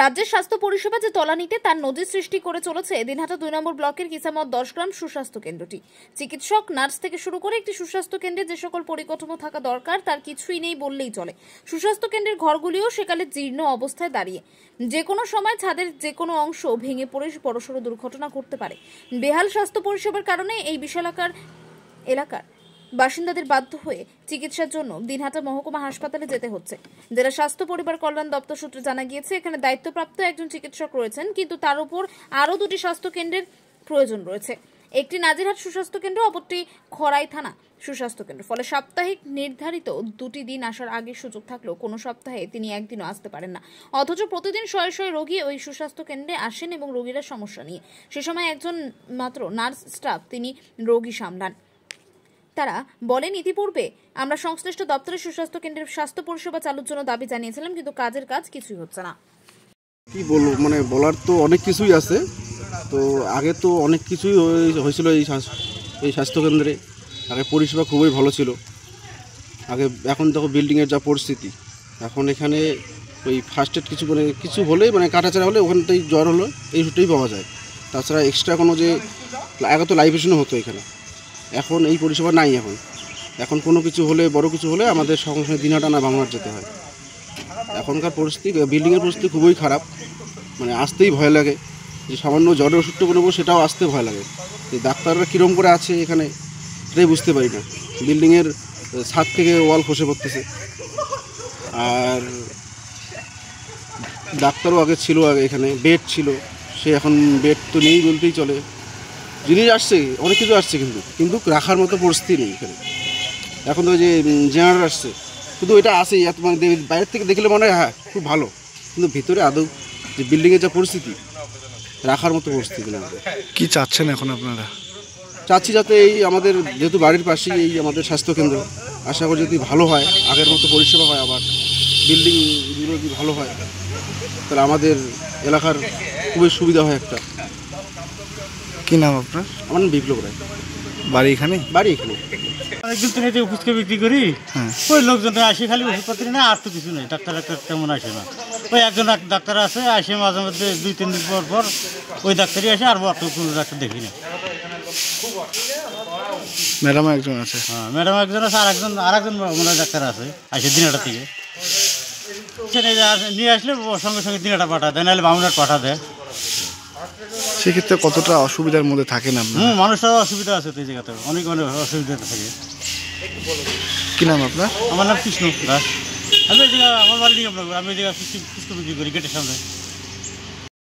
রাজ্যের স্বাস্থ্য পরিষেবা যে তলানিতে তার নজির সৃষ্টি করে চলেছে দিনহাটা ২ নম্বর ব্লকের কিসামত ১০ গ্রাম সুস্বাস্থ্য কেন্দ্রটি। চিকিৎসক, নার্স থেকে শুরু করে একটি সুস্বাস্থ্য কেন্দ্রে যে সকল পরিকাঠামো থাকা দরকার তার কিছুই নেই বললেই চলে। সুস্বাস্থ্য কেন্দ্রের ঘরগুলিও সেকালে জীর্ণ অবস্থায় দাঁড়িয়ে, যে কোনো সময় ছাদের যে কোনো অংশ ভেঙে পড়ে বড়সড় দুর্ঘটনা ঘটতে পারে। বেহাল স্বাস্থ্য পরিষেবার কারণে এই বিশালাকার এলাকার বাসিন্দাদের বাধ্য হয়ে চিকিৎসার জন্য দিনহাটা মহকুমা হাসপাতালে যেতে হচ্ছে। জেলা স্বাস্থ্য পরিবার কল্যাণ দপ্তর সূত্রে জানা গিয়েছে, এখানে দায়িত্বপ্রাপ্ত একজন চিকিৎসক রয়েছেন, কিন্তু তার উপর আরও 2টি স্বাস্থ্য কেন্দ্রের প্রয়োজন রয়েছে। একটি নাজিরহাট সুস্বাস্থ্য কেন্দ্র, অপরটি খড়াই থানা সুস্বাস্থ্য কেন্দ্র। ফলে সাপ্তাহিক নির্ধারিত 2টি দিন আসার আগে সুযোগ থাকলেও কোনো সপ্তাহে তিনি একদিনও আসতে পারেন না। অথচ প্রতিদিন শয়ে শয়ে রোগী ওই সুস্বাস্থ্য কেন্দ্রে আসেন এবং রোগীরা সমস্যা নিয়ে। সে সময় একজন মাত্র নার্স স্টাফ তিনি রোগী সামলান। তারা বলেন, ইতিপূর্বে আমরা সংশ্লিষ্ট দপ্তরের সুস্বাস্থ্য কেন্দ্রের স্বাস্থ্য পরিষেবা চালুর জন্য দাবি জানিয়েছিলাম, কিন্তু কাজের কাজ কিছুই হচ্ছে না। কি বলবো, মানে বলার তো অনেক কিছুই আছে। তো আগে তো অনেক কিছুই হয়েছিল এই স্বাস্থ্যকেন্দ্রে। আগে পরিষেবা খুবই ভালো ছিল আগে। এখন দেখো বিল্ডিংয়ের যা পরিস্থিতি, এখন এখানে ওই ফার্স্ট এড কিছু হলেই মানে কাটাচাড়া হলে ওখানটাই জ্বর হলো এই ওষুধটাই পাওয়া যায়। তাছাড়া এক্সট্রা কোনো যে আগে তো লাইভ পেশেন্টও হতো এখানে, এখন এই পরিষেবা নাই। এখন কোনো কিছু হলে, বড় কিছু হলে আমাদের সঙ্গে সঙ্গে দিনহাটা না বাংলার যেতে হয়। এখনকার পরিস্থিতি, বিল্ডিংয়ের পরিস্থিতি খুবই খারাপ, মানে আসতেই ভয় লাগে। যে সামান্য জ্বরের ওষুধটা নেবো সেটাও আসতে ভয় লাগে। এই ডাক্তাররা কীরকম করে আছে এখানে সেটাই বুঝতে পারি না। বিল্ডিংয়ের ছাদ থেকে ওয়াল খসে পড়তেছে। আর ডাক্তারও আগে ছিল, আগে এখানে বেড ছিল, সে এখন বেড তো নেই বলতেই চলে। জিনিস আসছে, অনেক কিছু আসছে, কিন্তু রাখার মতো পরিস্থিতি নেই এখানে। এখন তো যে জেনারেল আসছে, শুধু এটা আসেই, এত মানে বাইরের থেকে দেখলে মনে হয় হ্যাঁ খুব ভালো, কিন্তু ভিতরে আদৌ যে বিল্ডিংয়ের যা পরিস্থিতি, রাখার মতো পরিস্থিতি না। কি চাচ্ছেন এখন আপনারা? চাচ্ছি যাতে এই আমাদের যেহেতু বাড়ির পাশেই এই আমাদের স্বাস্থ্যকেন্দ্র, আশা করি যদি ভালো হয়, আগের মতো পরিষেবা হয়, আবার বিল্ডিংগুলো যদি ভালো হয়, তাহলে আমাদের এলাকার খুবই সুবিধা হয় একটা। কি নাম আপনার? আমার নাম বিপ্লব রায়। বাড়ি এখানে? বাড়ি এখানে। অনেকদিন থেকে যে ওষুধকে বিক্রি করি, ওই লোকজন আসে, খালি ওষুধপত্র নেই, আর তো কিছু নেই। ডাক্তার তেমন আসে না। ওই একজন ডাক্তার আসে, আসে মাঝে মধ্যে 2-3 দিন পর পর ওই ডাক্তারই আসে, আর কোনো ডাক্তার দেখি না। ম্যাডাম একজন আছে? হ্যাঁ, ম্যাডাম একজন আছে, আর একজন মনে ডাক্তার আছে, আসে দিনহাটা থেকে। নিয়ে আসলে সঙ্গে সঙ্গে দিনহাটা পাঠা দেয়, নাহলে বামুনহাট পাঠা দেয়। সেক্ষেত্রে কতটা অসুবিধার মধ্যে থাকেন আপনি? মানুষটার অসুবিধা আছে তো এই জায়গাতে, অনেক অসুবিধা থাকে। কি নাম আপনার? আমার নাম কৃষ্ণ দাস। আমি এই জায়গা, আমার বাড়ি নিয়ে আমি এই জায়গায় পুষ্প বিক্রি করি গেটের সামনে।